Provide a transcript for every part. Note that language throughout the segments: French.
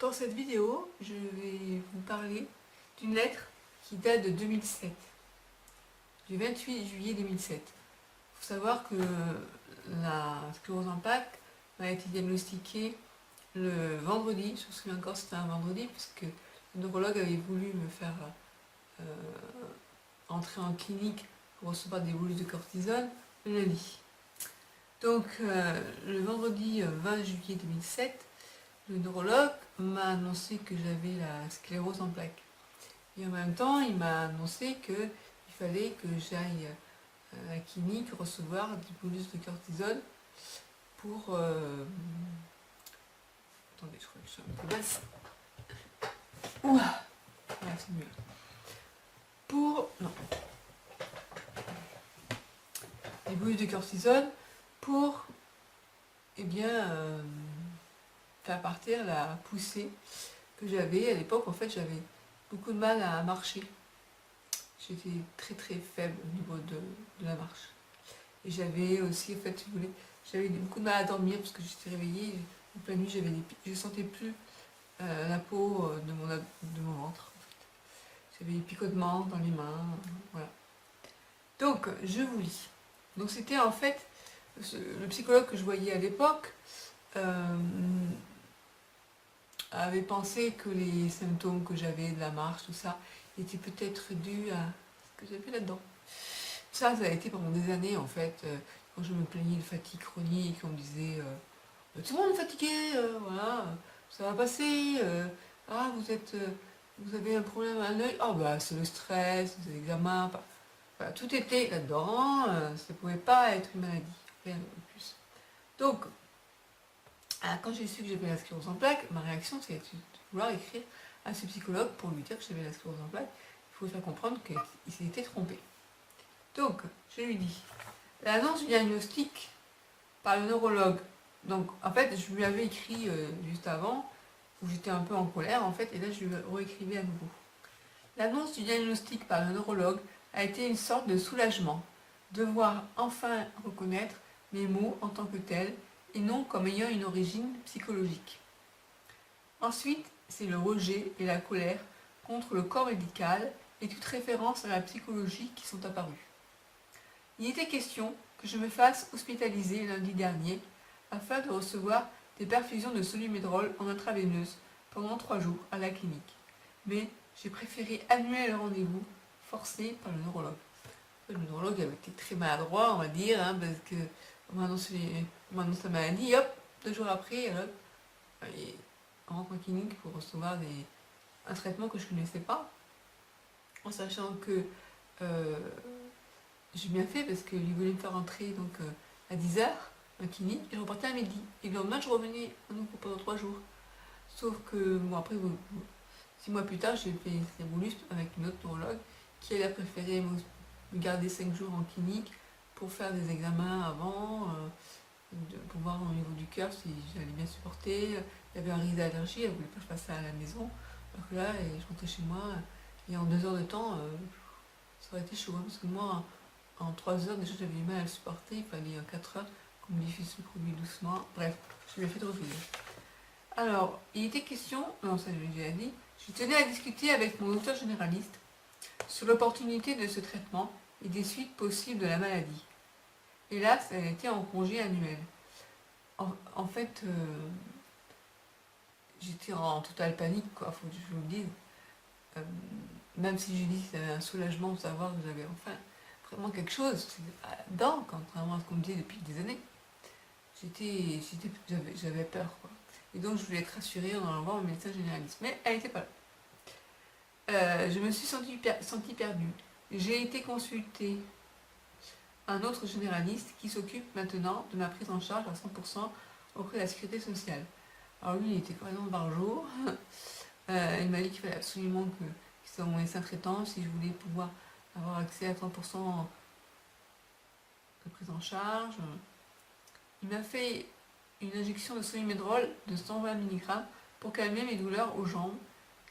Dans cette vidéo, je vais vous parler d'une lettre qui date de 2007, du 28 juillet 2007. Il faut savoir que la sclérose en plaques m'a été diagnostiquée le vendredi. Je me souviens encore, c'était un vendredi, puisque le neurologue avait voulu me faire entrer en clinique pour recevoir des bolus de cortisone le lundi. Donc, le vendredi 20 juillet 2007, le neurologue m'a annoncé que j'avais la sclérose en plaques. Et en même temps, il m'a annoncé qu'il fallait que j'aille à la clinique recevoir des bolus de cortisone pour... Attendez, je crois que je suis un peu basse. Ouah, voilà, c'est mieux. Pour... Non. Des bolus de cortisone pour... Eh bien... faire partir la poussée que j'avais à l'époque. En fait, j'avais beaucoup de mal à marcher. J'étais très très faible au niveau de la marche. Et j'avais aussi, en fait, si vous voulez, j'avais beaucoup de mal à dormir parce que j'étais réveillée en pleine nuit, je ne sentais plus la peau de mon ventre. En fait. J'avais des picotements dans les mains, voilà. Donc, je vous lis. Donc, c'était en fait le psychologue que je voyais à l'époque. Avait pensé que les symptômes que j'avais de la marche, tout ça, étaient peut-être dus à ce que j'avais là-dedans. Ça a été pendant des années, en fait. Quand je me plaignais de fatigue chronique, on me disait tout le monde est fatigué, voilà, ça va passer. Ah, vous avez un problème à l'œil. Ah, bah, c'est le stress, les examens. Voilà, tout était là-dedans. Ça ne pouvait pas être une maladie, rien de plus. Donc, quand j'ai su que j'avais la sclérose en plaques, ma réaction c'est de vouloir écrire à ce psychologue pour lui dire que j'avais la sclérose en plaques. Il faut faire comprendre qu'il s'était trompé. Donc, je lui dis, l'annonce du diagnostic par le neurologue. Donc, en fait, je lui avais écrit juste avant, où j'étais un peu en colère, en fait, et là, je lui réécrivais à nouveau. L'annonce du diagnostic par le neurologue a été une sorte de soulagement, de voir enfin reconnaître mes mots en tant que tels, et non comme ayant une origine psychologique. Ensuite, c'est le rejet et la colère contre le corps médical et toute référence à la psychologie qui sont apparus. Il était question que je me fasse hospitaliser lundi dernier afin de recevoir des perfusions de Solu-Médrol en intraveineuse pendant 3 jours à la clinique. Mais j'ai préféré annuler le rendez-vous forcé par le neurologue. Le neurologue avait été très maladroit, on va dire, parce que on m'annonce la maladie, hop, 2 jours après, on rentre en clinique pour recevoir un traitement que je ne connaissais pas, en sachant que j'ai bien fait parce qu'il voulait me faire entrer donc, à 10h en clinique et je repartais à midi. Et le lendemain, je revenais à nouveau pendant 3 jours. Sauf que, bon, après, 6 mois plus tard, j'ai fait un bolus avec une autre neurologue qui, elle, a préféré me garder 5 jours en clinique pour faire des examens avant, pour voir au niveau du cœur si j'allais bien supporter. Il y avait un risque d'allergie, elle ne voulait pas que je fasse ça à la maison. Alors que là, je rentrais chez moi et en 2 heures de temps, ça aurait été chaud. Parce que moi, en 3 heures, déjà j'avais du mal à le supporter. Il fallait 4 heures qu'on modifie le produit doucement. Bref, je lui ai fait de revenir. Alors, il était question, non ça je l'ai déjà dit, je tenais à discuter avec mon docteur généraliste sur l'opportunité de ce traitement et des suites possibles de la maladie. Hélas, elle était en congé annuel. En fait, j'étais en totale panique, quoi, faut que je vous le dise. Même si j'ai dit que c'était un soulagement de savoir que j'avais enfin vraiment quelque chose, dedans, contrairement à ce qu'on me disait depuis des années. J'avais peur, quoi. Et donc je voulais être rassurée en allant voir mon médecin généraliste. Mais elle n'était pas là. Je me suis sentie perdue. J'ai été consultée un autre généraliste qui s'occupe maintenant de ma prise en charge à 100% auprès de la sécurité sociale. Alors lui, il était quand même par jour. Il m'a dit qu'il fallait absolument qu'il soit mon médecin traitant si je voulais pouvoir avoir accès à 100% de prise en charge. Il m'a fait une injection de Solu-Médrol de 120 mg pour calmer mes douleurs aux jambes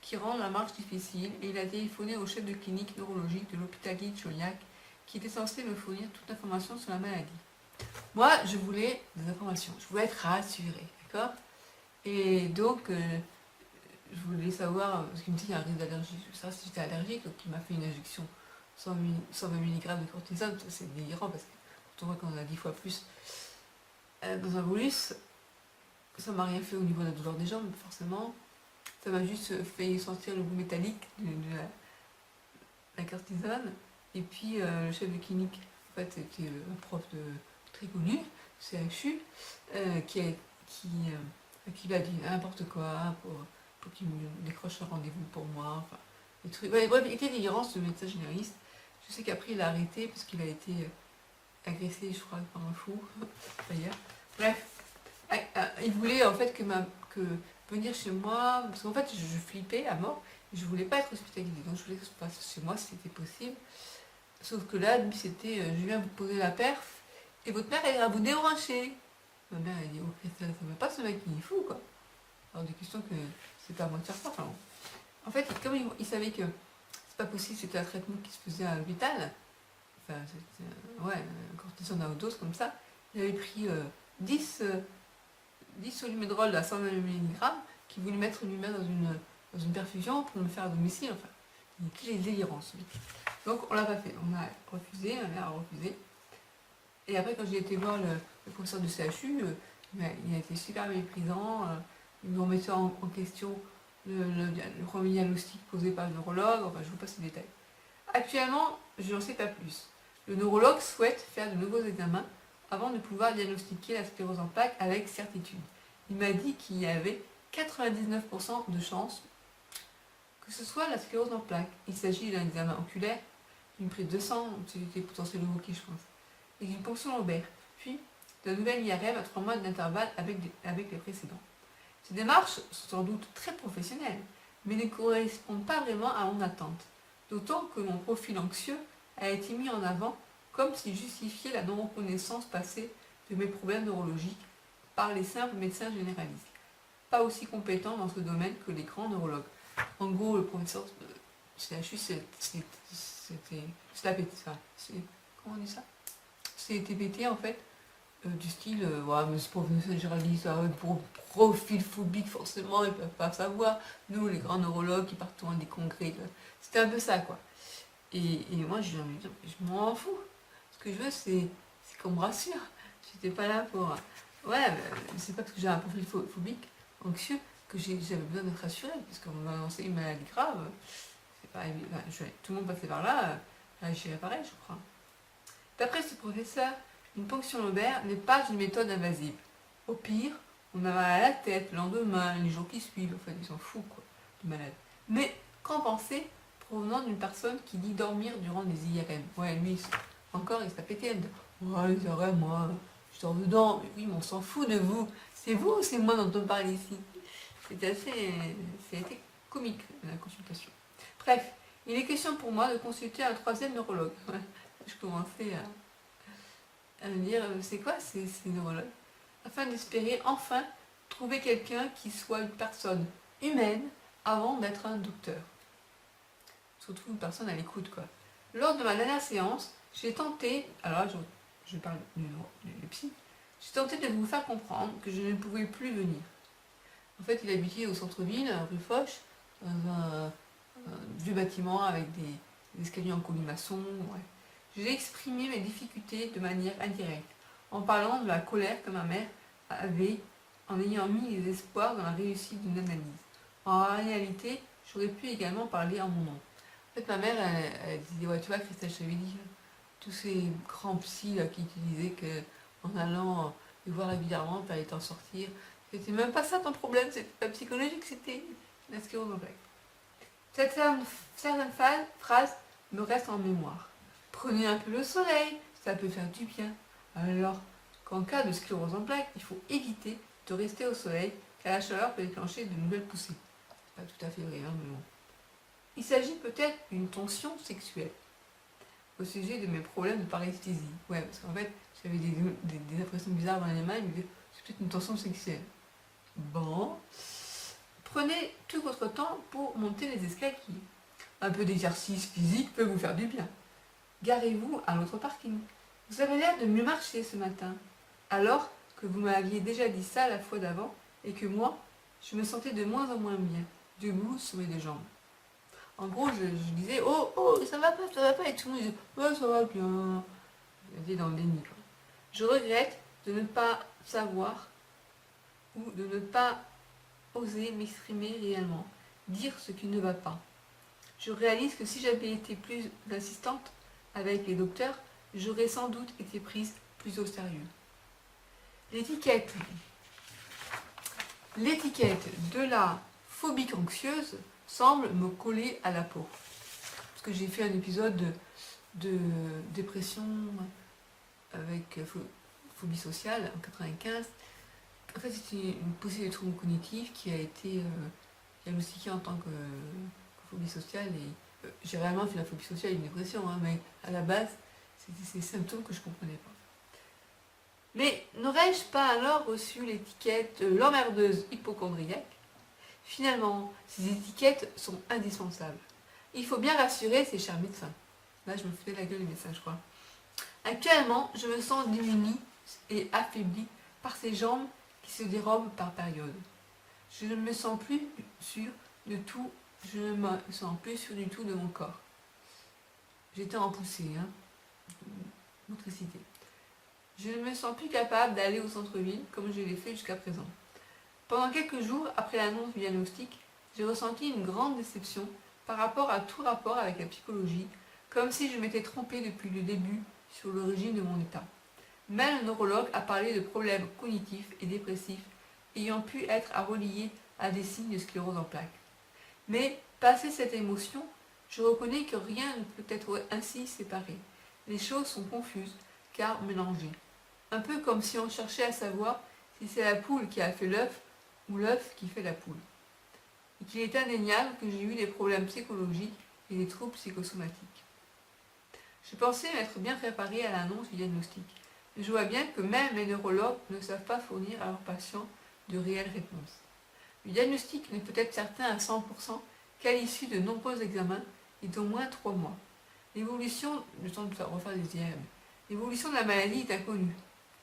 qui rendent la marche difficile, et il a téléphoné au chef de clinique neurologique de l'hôpital de Chauliac qui était censé me fournir toute information sur la maladie. Moi, je voulais des informations, je voulais être rassurée, d'accord? Et donc, je voulais savoir, parce qu'il me dit qu'il y a un risque d'allergie. Je sais pas si j'étais allergique, donc il m'a fait une injection 120 mg de cortisone. C'est délirant parce que quand on voit qu'on a 10 fois plus dans un bolus, ça m'a rien fait au niveau de la douleur des jambes, forcément. Ça m'a juste fait sentir le goût métallique de la cortisone. Et puis le chef de clinique, en fait, c'était un prof très connu, CHU, qui m'a dit n'importe quoi pour qu'il me décroche un rendez-vous pour moi. Enfin, des trucs. Ouais, bref, il était délirant ce médecin généraliste. Je sais qu'après il a arrêté parce qu'il a été agressé, je crois, par un fou, d'ailleurs. Bref, il voulait en fait que venir chez moi, parce qu'en fait je flippais à mort, et je voulais pas être hospitalisée, donc je voulais que ça se passe chez moi si c'était possible. Sauf que là, lui, c'était je viens vous poser la perf, et votre mère, elle ira vous déhancher. Ma mère, elle dit, ok, ça va pas ce mec, il est fou, quoi. Alors, des questions que c'est pas à moi de faire ça. Enfin, en fait, comme il savait que c'est pas possible, c'était un traitement qui se faisait à l'hôpital, enfin, c'était, ouais, cortisone à haute dose, comme ça, il avait pris 10 solumedrol à 120 mg qui voulait mettre lui-même dans une perfusion pour me faire à domicile. Enfin, il est délirant, celui. Donc, on l'a pas fait. On a refusé, ma mère a refusé. Et après, quand j'ai été voir le professeur de CHU, il a été super méprisant. Il me remettait en question le premier diagnostic posé par le neurologue. Enfin, je vous passe les détails. Actuellement, je n'en sais pas plus. Le neurologue souhaite faire de nouveaux examens avant de pouvoir diagnostiquer la sclérose en plaques avec certitude. Il m'a dit qu'il y avait 99% de chances que ce soit la sclérose en plaques. Il s'agit d'un examen oculaire, d'une prise de sang, c'était potentiellement ok, je pense, et d'une ponction lombaire, puis d'un nouvel IRM à 3 mois d'intervalle avec les précédents. Ces démarches sont sans doute très professionnelles, mais ne correspondent pas vraiment à mon attente, d'autant que mon profil anxieux a été mis en avant comme s'il justifiait la non-reconnaissance passée de mes problèmes neurologiques par les simples médecins généralistes, pas aussi compétents dans ce domaine que les grands neurologues. En gros, le professeur de CHU, c'était la pété, comment on dit ça? C'était pété en fait, du style, ouais, mais ce professeur généraliste, pour profil phobique, forcément, ils ne peuvent pas savoir. Nous, les grands neurologues qui partent dans des congrès, c'était un peu ça, quoi. Et moi, je m'en fous. Ce que je veux, c'est qu'on me rassure. J'étais pas là pour. Ouais, c'est pas parce que j'ai un profil phobique, anxieux, que j'avais besoin d'être rassurée, parce qu'on m'a annoncé une maladie grave. C'est pas évident. Tout le monde passait par là, j'irais pareil, je crois. D'après ce professeur, une ponction lombaire n'est pas une méthode invasive. Au pire, on a mal à la tête le lendemain, les jours qui suivent, enfin, ils s'en foutent, quoi, du malade. Mais qu'en penser provenant d'une personne qui dit dormir durant des IRM? Ouais, lui, encore, il s'est pété. Ouais, les IRM, moi, je dors dedans. Mais oui, mais on s'en fout de vous. C'est vous ou c'est moi dont on parle ici? C'était comique, la consultation. Bref, il est question pour moi de consulter un troisième neurologue. Je commençais à me dire, c'est quoi ces neurologues? Afin d'espérer enfin trouver quelqu'un qui soit une personne humaine avant d'être un docteur. Surtout une personne à l'écoute, quoi. Lors de ma dernière séance, j'ai tenté, alors là, je parle du psy, j'ai tenté de vous faire comprendre que je ne pouvais plus venir. En fait, il habitait au centre-ville, rue Foch, dans un vieux bâtiment avec des escaliers en colimaçon. Ouais. J'ai exprimé mes difficultés de manière indirecte, en parlant de la colère que ma mère avait, en ayant mis les espoirs dans la réussite d'une analyse. En réalité, j'aurais pu également parler en mon nom. En fait, ma mère, elle disait, ouais, tu vois, Christelle, je t'avais dit, tous ces grands psys là, qui disaient qu'en allant les voir régulièrement, tu allais t'en sortir. C'était même pas ça ton problème, c'était pas psychologique, c'était la sclérose en plaques. Certaines phrases me restent en mémoire. Prenez un peu le soleil, ça peut faire du bien. Alors qu'en cas de sclérose en plaques, il faut éviter de rester au soleil, car la chaleur peut déclencher de nouvelles poussées. Pas tout à fait vrai, hein, mais bon. Il s'agit peut-être d'une tension sexuelle au sujet de mes problèmes de paresthésie. Ouais, parce qu'en fait, j'avais des impressions bizarres dans les mains, il me disait, c'est peut-être une tension sexuelle. Bon. Prenez tout votre temps pour monter les escaliers. Un peu d'exercice physique peut vous faire du bien. Garez-vous à l'autre parking. Vous avez l'air de mieux marcher ce matin, alors que vous m'aviez déjà dit ça la fois d'avant et que moi, je me sentais de moins en moins bien. debout sur mes deux jambes. En gros, je disais, oh, oh, ça va pas, et tout le monde disait, ouais, ça va bien. J'étais dans le déni, quoi. Je regrette de ne pas savoir ou de ne pas oser m'exprimer réellement, dire ce qui ne va pas. Je réalise que si j'avais été plus insistante avec les docteurs, j'aurais sans doute été prise plus au sérieux. L'étiquette. L'étiquette de la phobie anxieuse semble me coller à la peau. Parce que j'ai fait un épisode de dépression avec phobie sociale en 95. En fait, c'était une poussée de troubles cognitifs qui a été diagnostiquée en tant que phobie sociale. Et j'ai réellement fait la phobie sociale et une dépression, hein, mais à la base, c'était ces symptômes que je ne comprenais pas. Mais n'aurais-je pas alors reçu l'étiquette l'emmerdeuse hypochondriaque? Finalement, ces étiquettes sont indispensables. Il faut bien rassurer ces chers médecins. Là, je me fais la gueule des médecins, je crois. Actuellement, je me sens démunie et affaiblie par ces jambes qui se dérobent par période. Je ne me sens plus sûre de tout, je ne me sens plus sûre du tout de mon corps. J'étais en poussée, hein. Motricité. Je ne me sens plus capable d'aller au centre-ville comme je l'ai fait jusqu'à présent. Pendant quelques jours après l'annonce du diagnostic, j'ai ressenti une grande déception par rapport à tout rapport avec la psychologie, comme si je m'étais trompée depuis le début sur l'origine de mon état. Même le neurologue a parlé de problèmes cognitifs et dépressifs ayant pu être à relier à des signes de sclérose en plaques. Mais, passé cette émotion, je reconnais que rien ne peut être ainsi séparé. Les choses sont confuses, car mélangées. Un peu comme si on cherchait à savoir si c'est la poule qui a fait l'œuf ou l'œuf qui fait la poule. Et qu'il est indéniable que j'ai eu des problèmes psychologiques et des troubles psychosomatiques. Je pensais m'être bien préparée à l'annonce du diagnostic, mais je vois bien que même les neurologues ne savent pas fournir à leurs patients de réelles réponses. Le diagnostic n'est peut-être certain à 100% qu'à l'issue de nombreux examens et d'au moins 3 mois. L'évolution, le temps de refaire des IRM, l'évolution de la maladie est inconnue.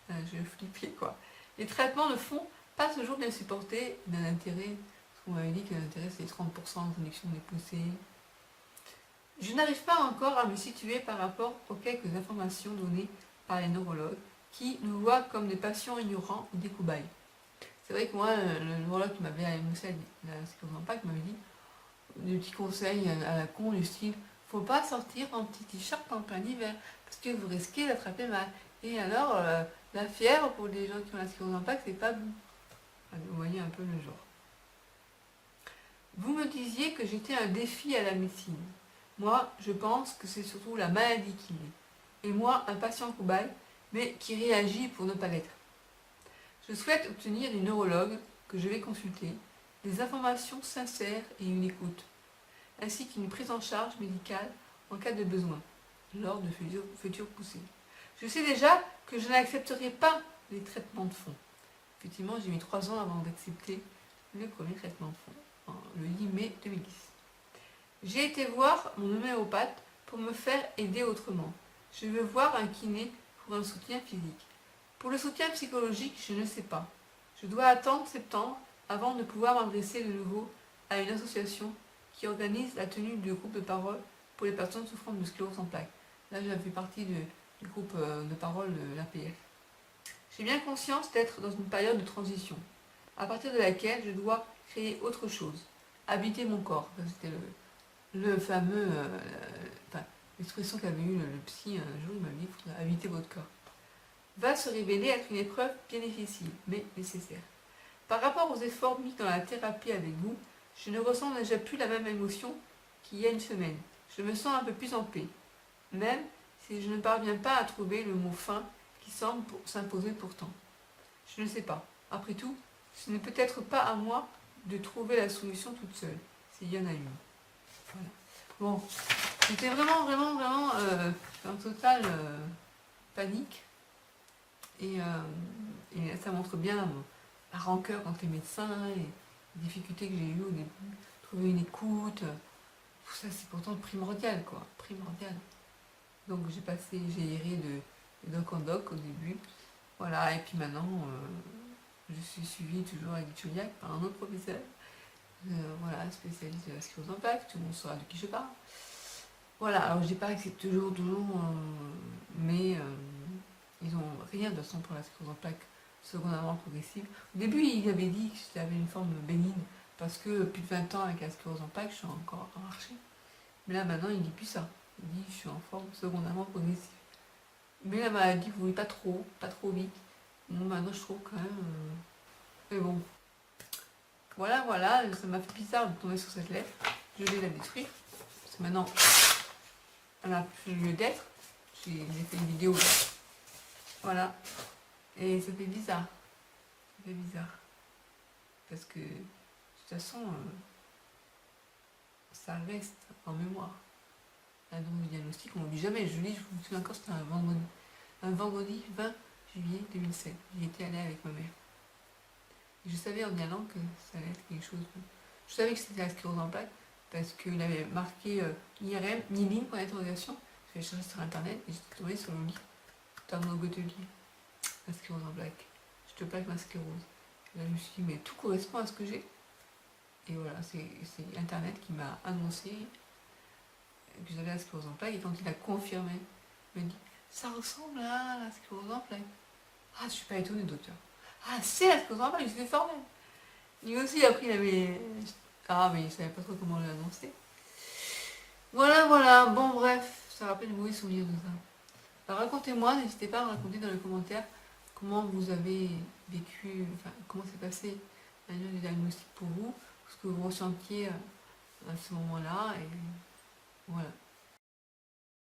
Je flippais, quoi. Les traitements ne font pas toujours bien supporter d'un intérêt, parce qu'on m'avait dit que l'intérêt c'est 30% de réduction des poussées. Je n'arrive pas encore à me situer par rapport aux quelques informations données par les neurologues qui nous voient comme des patients ignorants ou des cobayes. C'est vrai que moi, le neurologue qui m'avait annoncé la sclérose en plaques m'avait dit des petits conseils à la con du style faut pas sortir en petit t-shirt en plein hiver parce que vous risquez d'attraper mal. Et alors, la fièvre pour les gens qui ont la sclérose en plaques, c'est pas bon. Enfin, vous voyez un peu le genre. Vous me disiez que j'étais un défi à la médecine. Moi, je pense que c'est surtout la maladie qui l'est. Et moi, un patient cobaye, mais qui réagit pour ne pas l'être. Je souhaite obtenir du neurologue que je vais consulter des informations sincères et une écoute, ainsi qu'une prise en charge médicale en cas de besoin, lors de futures poussées. Je sais déjà que je n'accepterai pas les traitements de fond. Effectivement, j'ai mis 3 ans avant d'accepter le premier traitement de fond, le 10 mai 2010. J'ai été voir mon homéopathe pour me faire aider autrement. Je veux voir un kiné pour un soutien physique. Pour le soutien psychologique, je ne sais pas. Je dois attendre septembre avant de pouvoir m'adresser de nouveau à une association qui organise la tenue de groupes de parole pour les personnes souffrant de sclérose en plaques. Là, j'ai fait partie du groupe de parole de l'APF. J'ai bien conscience d'être dans une période de transition, à partir de laquelle je dois créer autre chose, habiter mon corps. C'était le fameux, l'expression qu'avait eue le psy un jour, il m'a dit, il faudrait habiter votre corps. Va se révéler être une épreuve bien difficile, mais nécessaire. Par rapport aux efforts mis dans la thérapie avec vous, je ne ressens déjà plus la même émotion qu'il y a une semaine. Je me sens un peu plus en paix, même si je ne parviens pas à trouver le mot fin qui semble s'imposer pourtant. Je ne sais pas. Après tout, ce n'est peut-être pas à moi de trouver la solution toute seule, s'il y en a une. Voilà. Bon, c'était vraiment en totale panique. Et ça montre bien la rancœur entre les médecins et les difficultés que j'ai eues au début. Trouver une écoute, tout ça c'est pourtant primordial, quoi. Primordial. Donc j'ai erré de doc en doc au début. Voilà, et puis maintenant, je suis suivie toujours avec Juliac par un autre professeur. Voilà, spécialiste de la sclérose en plaques, tout le monde saura de qui je parle. Voilà, alors je dis pas que c'est toujours, mais ils ont rien de toute façon pour la sclérose en plaques secondairement progressive. Au début, il avait dit que j'avais une forme bénigne, parce que plus de 20 ans avec la sclérose en plaques, je suis encore en marché. Mais là, maintenant, il dit plus ça. Il dit que je suis en forme secondairement progressive. Mais la maladie ne voulait pas trop vite. Bon, maintenant, je trouve quand même. Mais bon, voilà, ça m'a fait bizarre de tomber sur cette lettre. Je vais la détruire. Parce que maintenant, elle n'a plus lieu d'être. J'ai fait une vidéo. Voilà. Et ça fait bizarre. Ça fait bizarre. Parce que, de toute façon, ça reste en mémoire. Un don de diagnostic, on n'oublie jamais. Je lis, je me souviens encore, c'était un vendredi. Un vendredi 20 juillet 2007. J'y étais allée avec ma mère. Et je savais en y allant que ça allait être quelque chose. Je savais que c'était la sclérose en plaques parce qu'il avait marqué IRM, ni ligne pour l'interrogation. J'ai cherché sur internet et j'ai trouvé sur le lit. Terminal Gottelier, la sclérose en plaques. Je te plaque ma sclérose. Et là, je me suis dit, mais tout correspond à ce que j'ai. Et voilà, c'est internet qui m'a annoncé que j'avais la sclérose en plaques. Et quand il a confirmé, il m'a dit, ça ressemble à la sclérose en plaques. Ah, je suis pas étonnée, docteur. Ah, c'est la sclérose en plaques, je suis formée. Lui aussi, après, il avait. Ah, mais il savait pas trop comment l'annoncer. Voilà. Bon, bref, ça rappelle de mauvais souvenirs de ça. Alors, racontez-moi, n'hésitez pas à raconter dans les commentaires comment vous avez vécu, enfin, comment s'est passé l'année du diagnostic pour vous, ce que vous ressentiez à ce moment-là, et voilà.